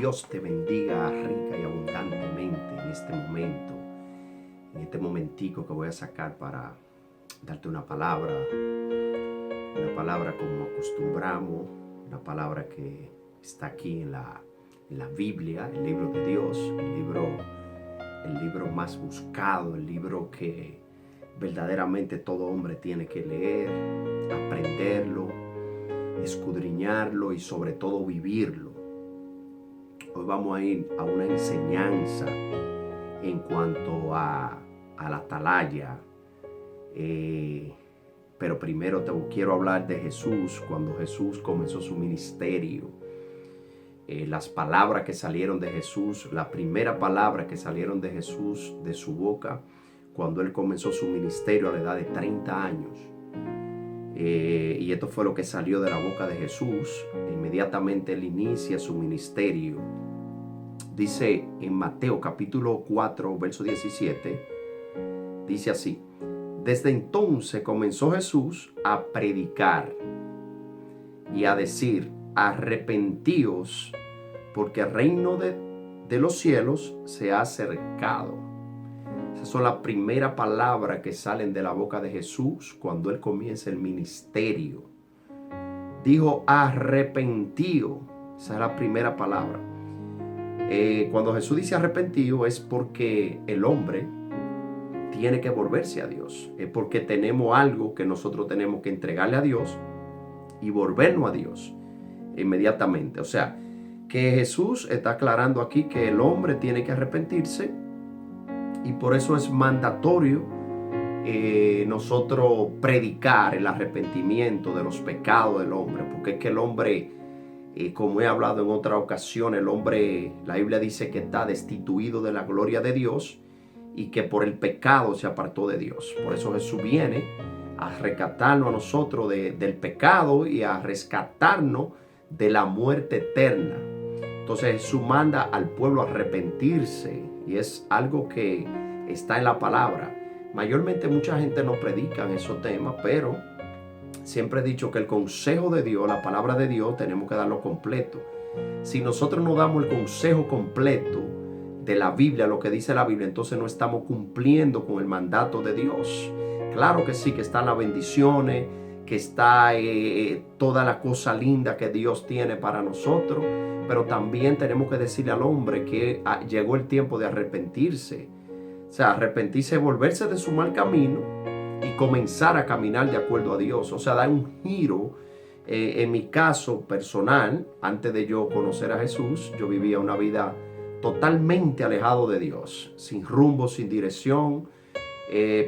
Dios te bendiga rica y abundantemente en este momentico que voy a sacar para darte una palabra como acostumbramos, una palabra que está aquí en la Biblia, el libro de Dios, el libro más buscado, el libro que verdaderamente todo hombre tiene que leer, aprenderlo, escudriñarlo y sobre todo vivirlo. Hoy vamos a ir a una enseñanza en cuanto a la atalaya, pero primero quiero hablar de Jesús. Cuando Jesús comenzó su ministerio, las palabras que salieron de Jesús, la primera palabra que salieron de Jesús de su boca cuando él comenzó su ministerio a la edad de 30 años. Y esto fue lo que salió de la boca de Jesús. Inmediatamente él inicia su ministerio. Dice en Mateo capítulo 4, verso 17, dice así: desde entonces comenzó Jesús a predicar y a decir: arrepentíos, porque el reino de los cielos se ha acercado. Esas son las primeras palabras que salen de la boca de Jesús cuando él comienza el ministerio. Dijo arrepentío. Esa es la primera palabra. Cuando Jesús dice arrepentido es porque el hombre tiene que volverse a Dios. Es porque tenemos algo que nosotros tenemos que entregarle a Dios y volvernos a Dios inmediatamente. O sea, que Jesús está aclarando aquí que el hombre tiene que arrepentirse, y por eso es mandatorio nosotros predicar el arrepentimiento de los pecados del hombre, porque es que el hombre, como he hablado en otra ocasión, el hombre, la Biblia dice que está destituido de la gloria de Dios y que por el pecado se apartó de Dios. Por eso Jesús viene a rescatarnos a nosotros del pecado y a rescatarnos de la muerte eterna. Entonces Jesús manda al pueblo a arrepentirse, y es algo que está en la palabra. Mayormente mucha gente no predica en esos temas, pero siempre he dicho que el consejo de Dios, la palabra de Dios, tenemos que darlo completo. Si nosotros no damos el consejo completo de la Biblia, lo que dice la Biblia, entonces no estamos cumpliendo con el mandato de Dios. Claro que sí, que están las bendiciones, que está toda la cosa linda que Dios tiene para nosotros, pero también tenemos que decirle al hombre que llegó el tiempo de arrepentirse. O sea, arrepentirse, volverse de su mal camino y comenzar a caminar de acuerdo a Dios. O sea, dar un giro. En mi caso personal, antes de yo conocer a Jesús, yo vivía una vida totalmente alejado de Dios, sin rumbo, sin dirección.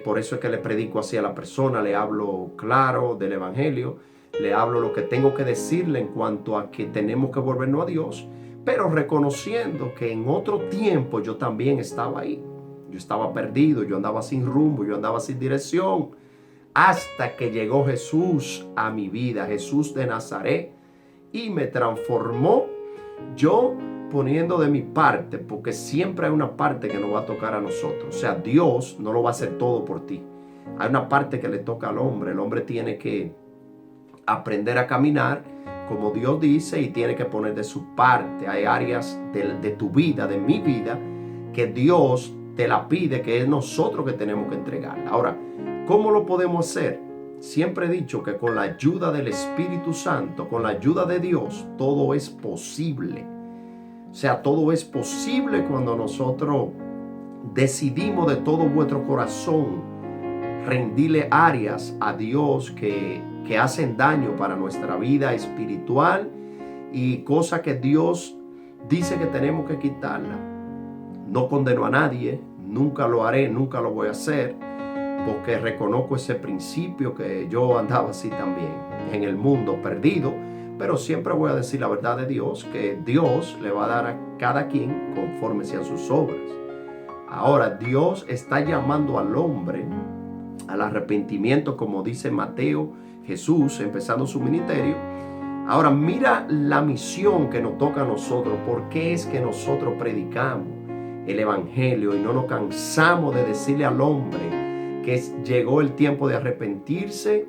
Por eso es que le predico así a la persona, le hablo claro del evangelio, le hablo lo que tengo que decirle en cuanto a que tenemos que volvernos a Dios, pero reconociendo que en otro tiempo yo también estaba ahí. Yo estaba perdido, yo andaba sin rumbo, yo andaba sin dirección, hasta que llegó Jesús a mi vida, Jesús de Nazaret, y me transformó. Yo poniendo de mi parte, porque siempre hay una parte que nos va a tocar a nosotros. O sea, Dios no lo va a hacer todo por ti. Hay una parte que le toca al hombre. El hombre tiene que aprender a caminar como Dios dice y tiene que poner de su parte. Hay áreas de tu vida, de mi vida, que Dios te la pide, que es nosotros que tenemos que entregarla. Ahora, ¿cómo lo podemos hacer? Siempre he dicho que con la ayuda del Espíritu Santo, con la ayuda de Dios, todo es posible. O sea, todo es posible cuando nosotros decidimos de todo vuestro corazón rendirle áreas a Dios que hacen daño para nuestra vida espiritual y cosas que Dios dice que tenemos que quitarla. No condeno a nadie, nunca lo haré, nunca lo voy a hacer, porque reconozco ese principio que yo andaba así también en el mundo perdido. Pero siempre voy a decir la verdad de Dios, que Dios le va a dar a cada quien conforme sean sus obras. Ahora, Dios está llamando al hombre al arrepentimiento, como dice Mateo, Jesús, empezando su ministerio. Ahora, mira la misión que nos toca a nosotros. ¿Por qué es que nosotros predicamos el evangelio y no nos cansamos de decirle al hombre que llegó el tiempo de arrepentirse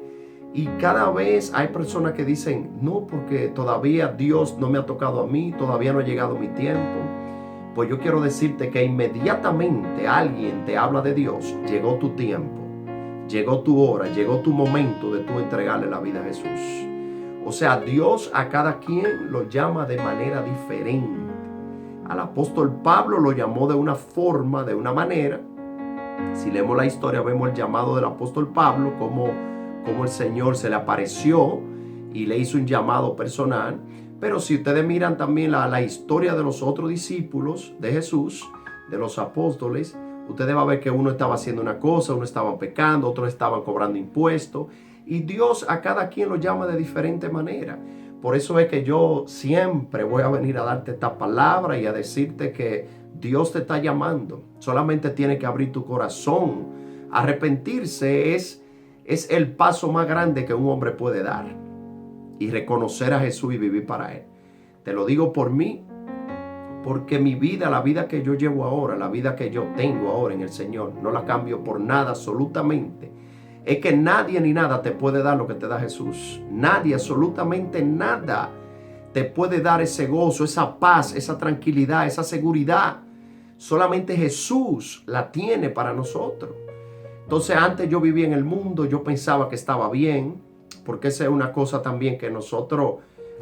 Y cada vez hay personas que dicen, no, porque todavía Dios no me ha tocado a mí, todavía no ha llegado mi tiempo. Pues yo quiero decirte que inmediatamente alguien te habla de Dios, llegó tu tiempo, llegó tu hora, llegó tu momento de tú entregarle la vida a Jesús. O sea, Dios a cada quien lo llama de manera diferente. Al apóstol Pablo lo llamó de una forma, de una manera. Si leemos la historia, vemos el llamado del apóstol Pablo, como el Señor se le apareció y le hizo un llamado personal. Pero si ustedes miran también la historia de los otros discípulos de Jesús, de los apóstoles, ustedes van a ver que uno estaba haciendo una cosa, uno estaba pecando, otros estaban cobrando impuestos. Y Dios a cada quien lo llama de diferente manera. Por eso es que yo siempre voy a venir a darte esta palabra y a decirte que Dios te está llamando. Solamente tienes que abrir tu corazón. Arrepentirse es el paso más grande que un hombre puede dar. Y reconocer a Jesús y vivir para Él. Te lo digo por mí, porque mi vida, la vida que yo llevo ahora, la vida que yo tengo ahora en el Señor, no la cambio por nada absolutamente. Es que nadie ni nada te puede dar lo que te da Jesús. Nadie, absolutamente nada te puede dar ese gozo, esa paz, esa tranquilidad, esa seguridad. Solamente Jesús la tiene para nosotros. Entonces antes yo vivía en el mundo, yo pensaba que estaba bien, porque esa es una cosa también que nosotros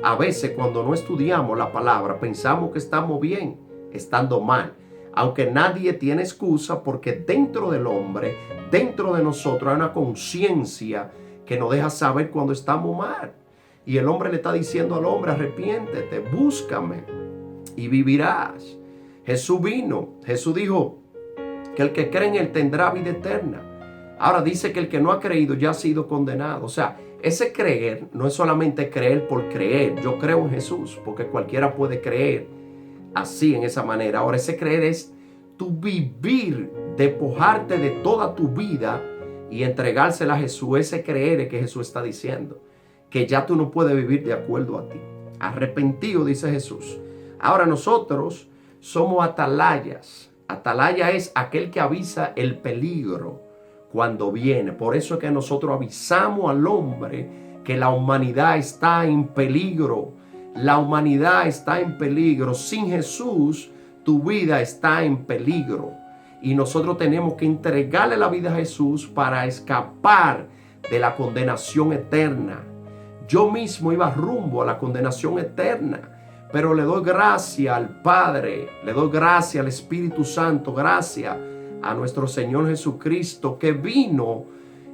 a veces cuando no estudiamos la palabra pensamos que estamos bien, estando mal. Aunque nadie tiene excusa, porque dentro del hombre, dentro de nosotros hay una conciencia que nos deja saber cuando estamos mal. Y el hombre le está diciendo al hombre, arrepiéntete, búscame y vivirás. Jesús vino, Jesús dijo que el que cree en Él tendrá vida eterna. Ahora dice que el que no ha creído ya ha sido condenado. O sea, ese creer no es solamente creer por creer. Yo creo en Jesús, porque cualquiera puede creer así, en esa manera. Ahora, ese creer es tu vivir, despojarte de toda tu vida y entregársela a Jesús. Ese creer es que Jesús está diciendo que ya tú no puedes vivir de acuerdo a ti. Arrepentido, dice Jesús. Ahora nosotros somos atalayas. Atalaya es aquel que avisa el peligro cuando viene. Por eso es que nosotros avisamos al hombre que la humanidad está en peligro. La humanidad está en peligro. Sin Jesús, tu vida está en peligro. Y nosotros tenemos que entregarle la vida a Jesús para escapar de la condenación eterna. Yo mismo iba rumbo a la condenación eterna, pero le doy gracias al Padre, le doy gracias al Espíritu Santo, gracias a nuestro Señor Jesucristo, que vino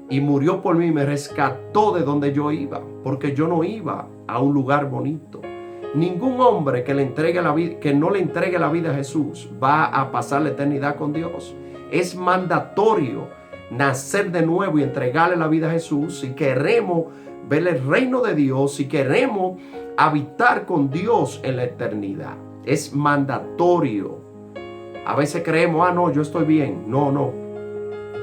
y murió por mí, me rescató de donde yo iba, porque yo no iba a un lugar bonito. Ningún hombre que no le entregue la vida a Jesús va a pasar la eternidad con Dios. Es mandatorio nacer de nuevo y entregarle la vida a Jesús si queremos ver el reino de Dios, si queremos habitar con Dios en la eternidad. Es mandatorio. A veces creemos, no, yo estoy bien. No,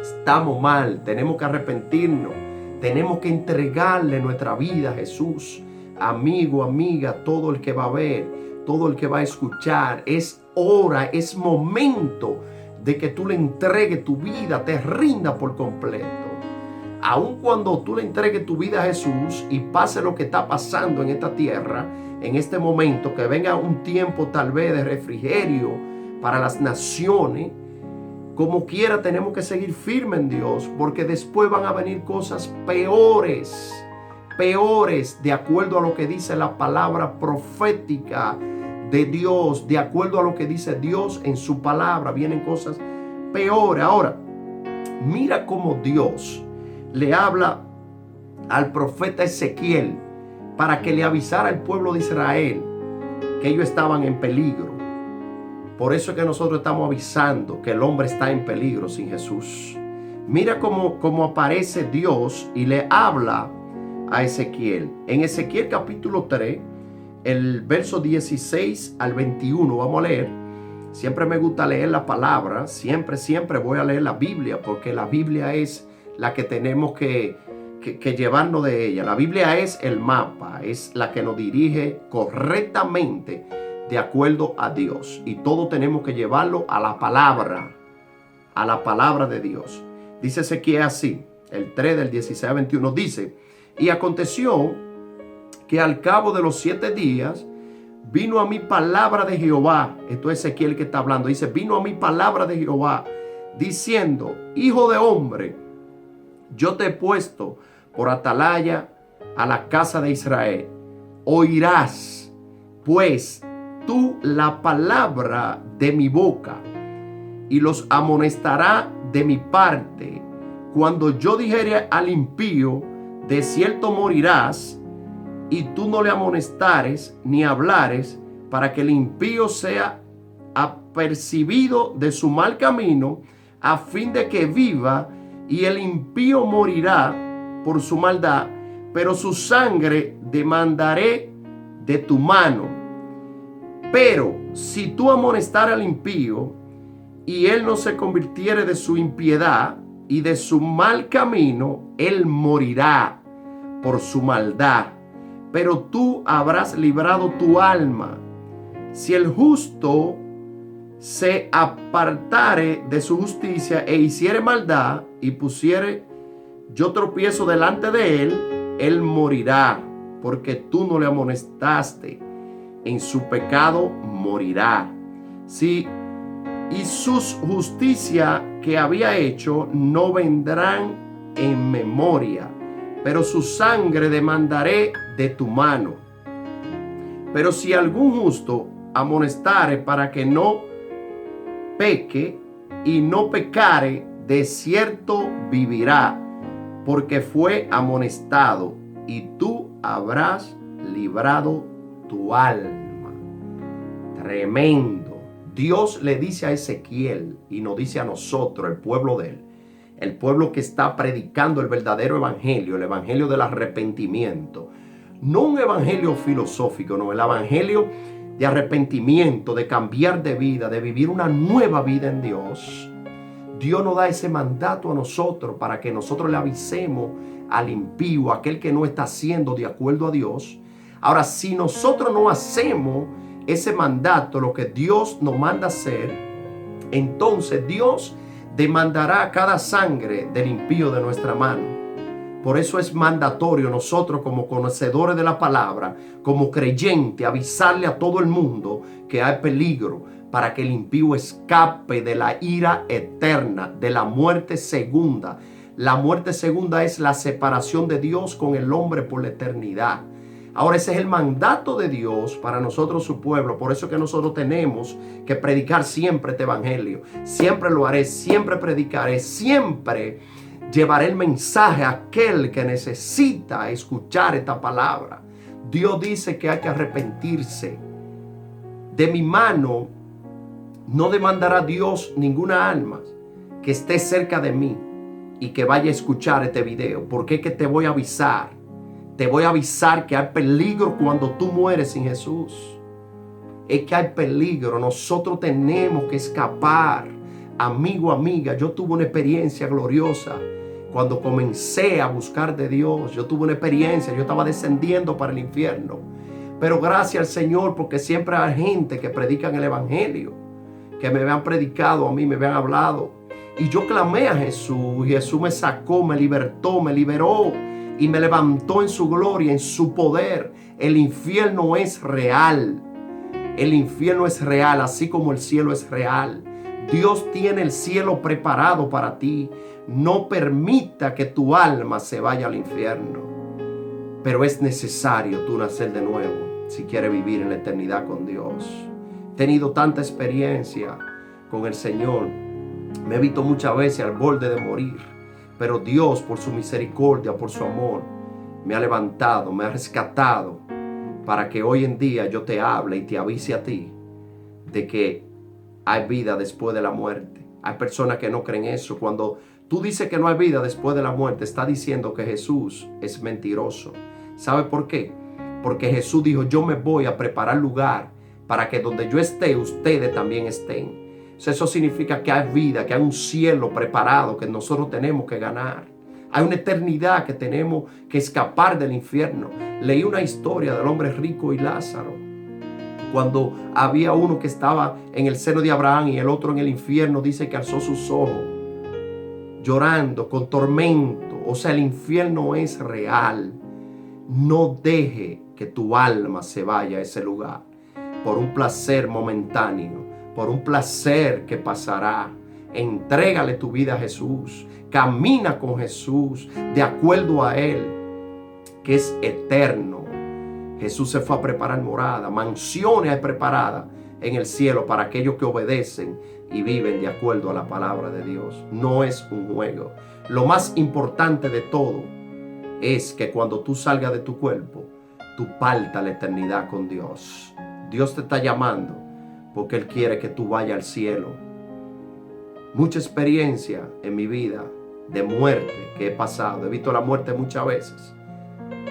estamos mal. Tenemos que arrepentirnos. Tenemos que entregarle nuestra vida a Jesús. Amigo, amiga, todo el que va a ver, todo el que va a escuchar, es hora, es momento de que tú le entregues tu vida, te rinda por completo. Aun cuando tú le entregues tu vida a Jesús y pase lo que está pasando en esta tierra, en este momento, que venga un tiempo tal vez de refrigerio para las naciones, como quiera tenemos que seguir firmes en Dios, porque después van a venir cosas peores, de acuerdo a lo que dice la palabra profética de Dios, de acuerdo a lo que dice Dios en su palabra, vienen cosas peores. Ahora, mira cómo Dios le habla al profeta Ezequiel para que le avisara al pueblo de Israel que ellos estaban en peligro. Por eso es que nosotros estamos avisando que el hombre está en peligro sin Jesús. Mira cómo aparece Dios y le habla a Ezequiel. En Ezequiel capítulo 3, el verso 16 al 21, vamos a leer. Siempre me gusta leer la palabra, siempre voy a leer la Biblia, porque la Biblia es la que tenemos que llevarnos de ella. La Biblia es el mapa, es la que nos dirige correctamente de acuerdo a Dios. Y todo tenemos que llevarlo a la palabra de Dios. Dice Ezequiel así, el 3 del 16 al 21, dice: Y aconteció que al cabo de los 7 días vino a mí palabra de Jehová. Esto es Ezequiel que está hablando. Dice, vino a mí palabra de Jehová diciendo, hijo de hombre, yo te he puesto por atalaya a la casa de Israel. Oirás pues tú la palabra de mi boca y los amonestará de mi parte. Cuando yo dijere al impío, de cierto morirás, y tú no le amonestares ni hablares, para que el impío sea apercibido de su mal camino, a fin de que viva, y el impío morirá por su maldad, pero su sangre demandaré de tu mano. Pero si tú amonestares al impío, y él no se convirtiere de su impiedad y de su mal camino, él morirá por su maldad, pero tú habrás librado tu alma. Si el justo se apartare de su justicia e hiciere maldad y pusiere yo tropiezo delante de él, él morirá, porque tú no le amonestaste. En su pecado morirá. Si y sus justicia que había hecho no vendrán en memoria, pero su sangre demandaré de tu mano. Pero si algún justo amonestare para que no peque y no pecare, de cierto vivirá, porque fue amonestado, y tú habrás librado tu alma. Tremendo. Dios le dice a Ezequiel y nos dice a nosotros, el pueblo de él, el pueblo que está predicando el verdadero evangelio, el evangelio del arrepentimiento. No un evangelio filosófico, no, el evangelio de arrepentimiento, de cambiar de vida, de vivir una nueva vida en Dios. Dios nos da ese mandato a nosotros para que nosotros le avisemos al impío, aquel que no está haciendo de acuerdo a Dios. Ahora, si nosotros no hacemos ese mandato, lo que Dios nos manda hacer, entonces Dios demandará cada sangre del impío de nuestra mano. Por eso es mandatorio nosotros, como conocedores de la palabra, como creyentes, avisarle a todo el mundo que hay peligro, para que el impío escape de la ira eterna, de la muerte segunda. La muerte segunda es la separación de Dios con el hombre por la eternidad. Ahora, ese es el mandato de Dios para nosotros, su pueblo. Por eso que nosotros tenemos que predicar siempre este evangelio. Siempre lo haré, siempre predicaré, siempre llevaré el mensaje a aquel que necesita escuchar esta palabra. Dios dice que hay que arrepentirse. De mi mano no demandará Dios ninguna alma que esté cerca de mí y que vaya a escuchar este video. Porque es que te voy a avisar. Te voy a avisar que hay peligro cuando tú mueres sin Jesús. Es que hay peligro. Nosotros tenemos que escapar. Amigo, amiga, yo tuve una experiencia gloriosa cuando comencé a buscar de Dios. Yo tuve una experiencia. Yo estaba descendiendo para el infierno. Pero gracias al Señor, porque siempre hay gente que predica el evangelio, que me habían predicado a mí, me habían hablado. Y yo clamé a Jesús. Y Jesús me sacó, me libertó, me liberó. Y me levantó en su gloria, en su poder. El infierno es real. El infierno es real, así como el cielo es real. Dios tiene el cielo preparado para ti. No permita que tu alma se vaya al infierno. Pero es necesario tú nacer de nuevo si quieres vivir en la eternidad con Dios. He tenido tanta experiencia con el Señor. Me he visto muchas veces al borde de morir. Pero Dios, por su misericordia, por su amor, me ha levantado, me ha rescatado, para que hoy en día yo te hable y te avise a ti de que hay vida después de la muerte. Hay personas que no creen eso. Cuando tú dices que no hay vida después de la muerte, está diciendo que Jesús es mentiroso. ¿Sabe por qué? Porque Jesús dijo, yo me voy a preparar lugar para que donde yo esté, ustedes también estén. Eso significa que hay vida, que hay un cielo preparado que nosotros tenemos que ganar. Hay una eternidad que tenemos que escapar del infierno. Leí una historia del hombre rico y Lázaro. Cuando había uno que estaba en el seno de Abraham y el otro en el infierno, dice que alzó sus ojos llorando con tormento. O sea, el infierno es real. No deje que tu alma se vaya a ese lugar por un placer momentáneo, por un placer que pasará. Entrégale tu vida a Jesús. Camina con Jesús de acuerdo a Él, que es eterno. Jesús se fue a preparar morada, mansiones preparadas en el cielo para aquellos que obedecen y viven de acuerdo a la palabra de Dios. No es un juego. Lo más importante de todo es que cuando tú salgas de tu cuerpo, tú partas la eternidad con Dios. Dios te está llamando porque Él quiere que tú vayas al cielo. Mucha experiencia en mi vida de muerte que he pasado. He visto la muerte muchas veces.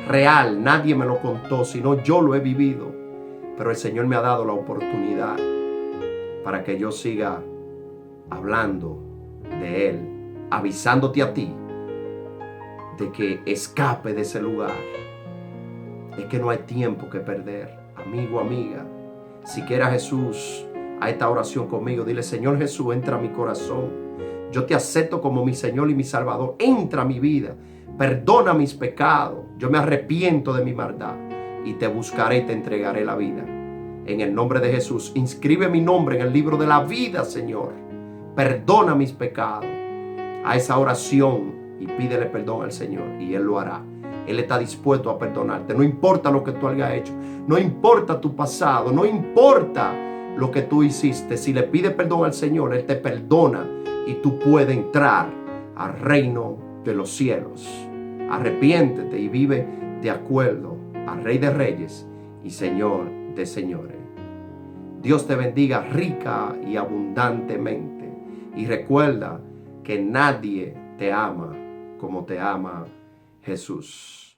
Real, nadie me lo contó, sino yo lo he vivido. Pero el Señor me ha dado la oportunidad para que yo siga hablando de Él, avisándote a ti de que escape de ese lugar. Es que no hay tiempo que perder. Amigo, amiga, si quieres a Jesús, a esta oración conmigo, dile: Señor Jesús, entra a mi corazón. Yo te acepto como mi Señor y mi Salvador. Entra a mi vida. Perdona mis pecados. Yo me arrepiento de mi maldad y te buscaré y te entregaré la vida. En el nombre de Jesús, inscribe mi nombre en el libro de la vida, Señor. Perdona mis pecados. A esa oración y pídele perdón al Señor y Él lo hará. Él está dispuesto a perdonarte. No importa lo que tú hayas hecho. No importa tu pasado. No importa lo que tú hiciste. Si le pides perdón al Señor, Él te perdona y tú puedes entrar al reino de los cielos. Arrepiéntete y vive de acuerdo al Rey de Reyes y Señor de señores. Dios te bendiga rica y abundantemente. Y recuerda que nadie te ama como te ama Jesús.